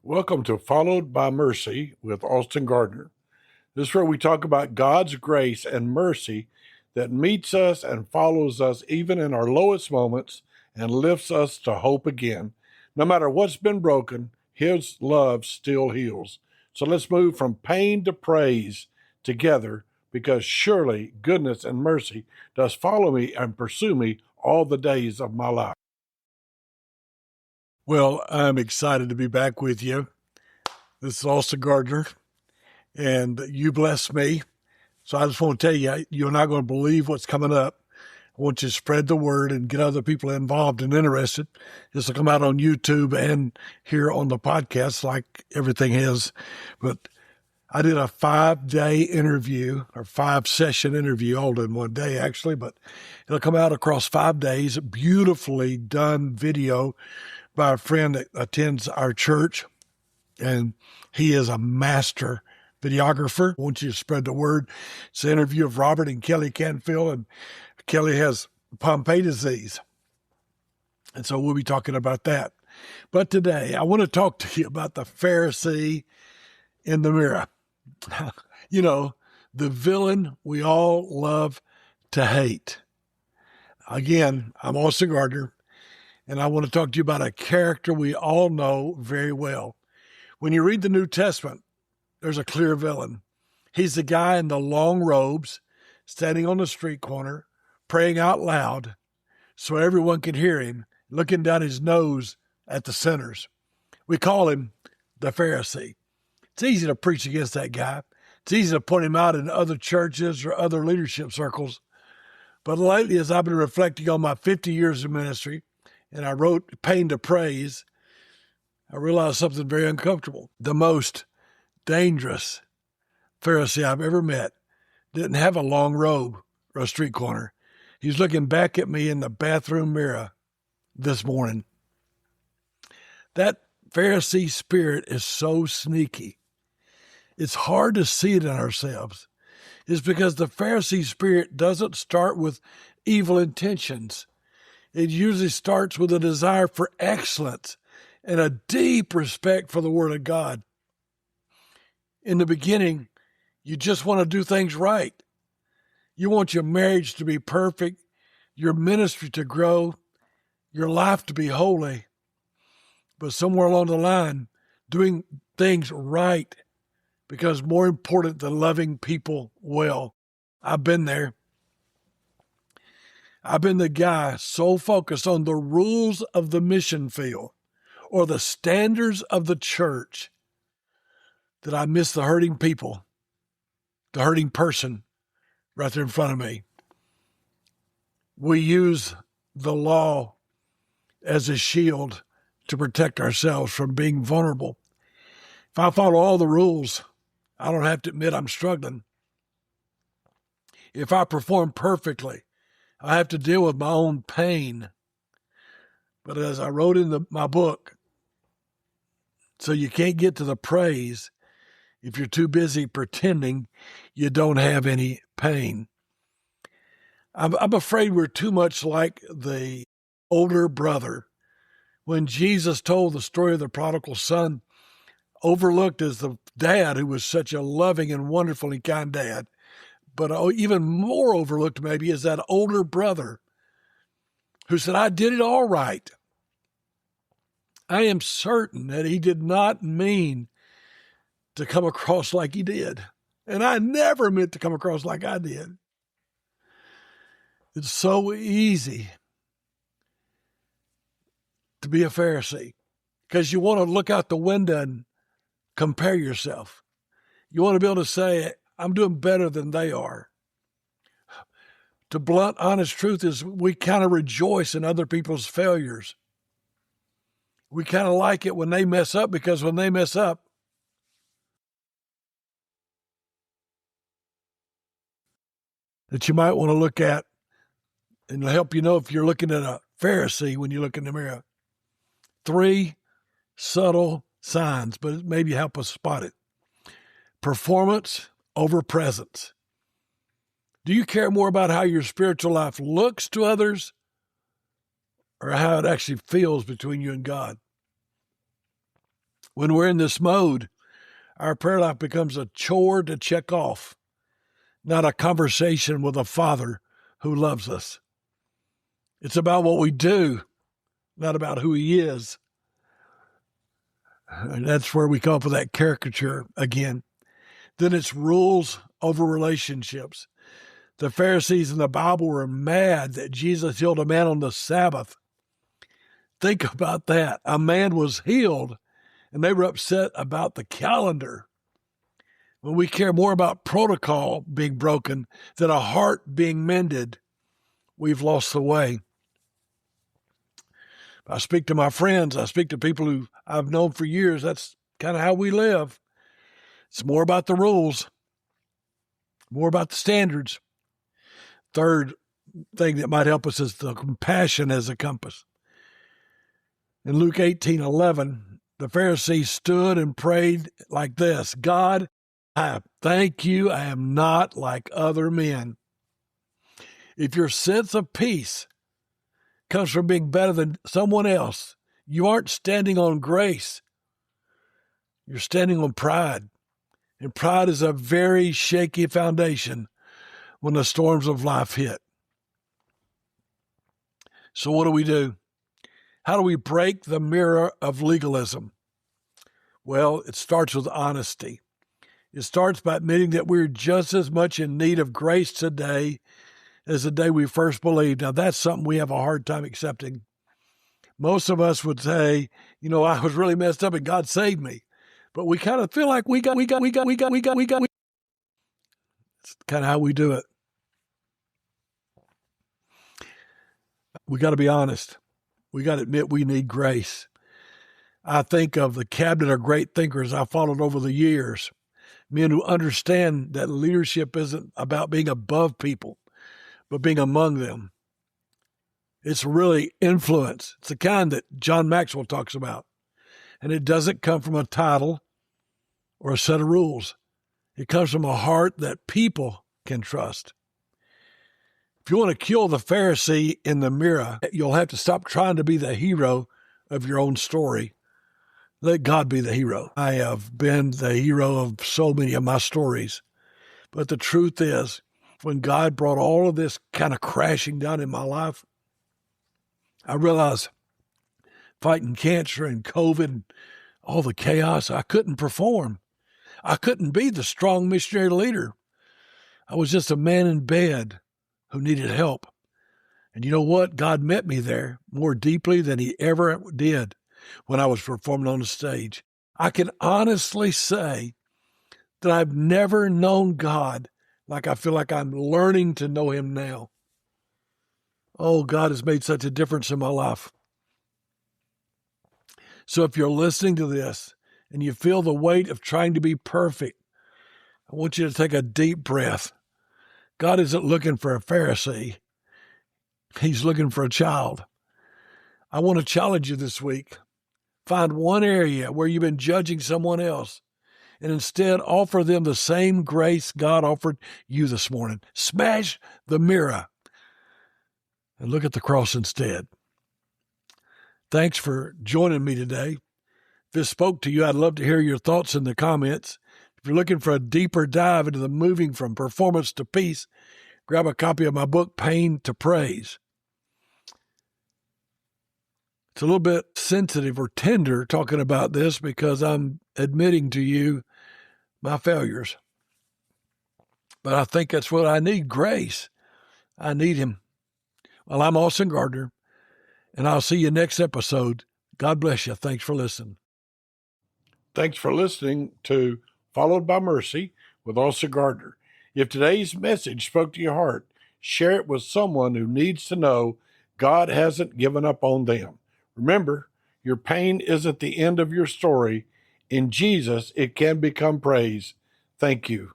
Welcome to Followed by Mercy with Austin Gardner. This is where we talk about God's grace and mercy that meets us and follows us even in our lowest moments and lifts us to hope again. No matter what's been broken, His love still heals. So let's move from pain to praise together, because surely goodness and mercy does follow me and pursue me all the days of my life. Well, I'm excited to be back with you. This is Austin Gardner, and you bless me. So I just want to tell you, you're not going to believe what's coming up. I want you to spread the word and get other people involved and interested. This will come out on YouTube and here on the podcast like everything is. But I did a 5-day interview, or 5-session interview, all in one day actually, but it'll come out across 5 days. Beautifully done video by a friend that attends our church, and he is a master videographer. I want you to spread the word. It's an interview of Robert and Kelly Canfield, and Kelly has Pompe disease. And so we'll be talking about that. But today, I want to talk to you about the Pharisee in the mirror. You know, the villain we all love to hate. Again, I'm Austin Gardner, and I want to talk to you about a character we all know very well. When you read the New Testament, there's a clear villain. He's the guy in the long robes, standing on the street corner, praying out loud so everyone can hear him, looking down his nose at the sinners. We call him the Pharisee. It's easy to preach against that guy. It's easy to point him out in other churches or other leadership circles. But lately, as I've been reflecting on my 50 years of ministry, and I wrote Pain to Praise, I realized something very uncomfortable. The most dangerous Pharisee I've ever met didn't have a long robe or a street corner. He's looking back at me in the bathroom mirror this morning. That Pharisee spirit is so sneaky. It's hard to see it in ourselves. It's because the Pharisee spirit doesn't start with evil intentions. It usually starts with a desire for excellence and a deep respect for the Word of God. In the beginning, you just want to do things right. You want your marriage to be perfect, your ministry to grow, your life to be holy. But somewhere along the line, doing things right becomes more important than loving people well. I've been there. I've been the guy so focused on the rules of the mission field or the standards of the church that I miss the hurting people, the hurting person right there in front of me. We use the law as a shield to protect ourselves from being vulnerable. If I follow all the rules, I don't have to admit I'm struggling. If I perform perfectly, I have to deal with my own pain. But as I wrote in my book, so you can't get to the praise if you're too busy pretending you don't have any pain. I'm afraid we're too much like the older brother. When Jesus told the story of the prodigal son, overlooked as the dad who was such a loving and wonderful and kind dad, but even more overlooked maybe is that older brother who said, I did it all right. I am certain that he did not mean to come across like he did. And I never meant to come across like I did. It's so easy to be a Pharisee because you want to look out the window and compare yourself. You want to be able to say, I'm doing better than they are. The blunt, honest truth is we kind of rejoice in other people's failures. We kind of like it when they mess up because when they mess up, that you might want to look at and help you know if you're looking at a Pharisee when you look in the mirror. 3 subtle signs, but it maybe help us spot it. Performance over presence. Do you care more about how your spiritual life looks to others or how it actually feels between you and God? When we're in this mode, our prayer life becomes a chore to check off, not a conversation with a Father who loves us. It's about what we do, not about who He is. And that's where we come up with that caricature again. Then it's rules over relationships. The Pharisees in the Bible were mad that Jesus healed a man on the Sabbath. Think about that. A man was healed, and they were upset about the calendar. When we care more about protocol being broken than a heart being mended, we've lost the way. I speak to my friends. I speak to people who I've known for years. That's kind of how we live. It's more about the rules, more about the standards. Third thing that might help us is the compassion as a compass. In Luke 18:11, the Pharisee stood and prayed like this: God, I thank you I am not like other men. If your sense of peace comes from being better than someone else, you aren't standing on grace. You're standing on pride. And pride is a very shaky foundation when the storms of life hit. So what do? How do we break the mirror of legalism? Well, it starts with honesty. It starts by admitting that we're just as much in need of grace today as the day we first believed. Now, that's something we have a hard time accepting. Most of us would say, I was really messed up and God saved me. But we kind of feel like we got. It's kind of how we do it. We got to be honest. We got to admit we need grace. I think of the cabinet of great thinkers I followed over the years, men who understand that leadership isn't about being above people, but being among them. It's really influence. It's the kind that John Maxwell talks about. And it doesn't come from a title or a set of rules. It comes from a heart that people can trust. If you want to kill the Pharisee in the mirror, you'll have to stop trying to be the hero of your own story. Let God be the hero. I have been the hero of so many of my stories. But the truth is, when God brought all of this kind of crashing down in my life, I realized fighting cancer and COVID and all the chaos, I couldn't perform. I couldn't be the strong missionary leader. I was just a man in bed who needed help. And you know what? God met me there more deeply than He ever did when I was performing on the stage. I can honestly say that I've never known God like I feel like I'm learning to know Him now. Oh, God has made such a difference in my life. So if you're listening to this and you feel the weight of trying to be perfect, I want you to take a deep breath. God isn't looking for a Pharisee. He's looking for a child. I want to challenge you this week. Find one area where you've been judging someone else and instead offer them the same grace God offered you this morning. Smash the mirror and look at the cross instead. Thanks for joining me today. If this spoke to you, I'd love to hear your thoughts in the comments. If you're looking for a deeper dive into the moving from performance to peace, grab a copy of my book, Pain to Praise. It's a little bit sensitive or tender talking about this because I'm admitting to you my failures. But I think that's what I need, grace. I need Him. Well, I'm Austin Gardner, and I'll see you next episode. God bless you. Thanks for listening. Thanks for listening to Followed by Mercy with Austin Gardner. If today's message spoke to your heart, share it with someone who needs to know God hasn't given up on them. Remember, your pain isn't the end of your story. In Jesus, it can become praise. Thank you.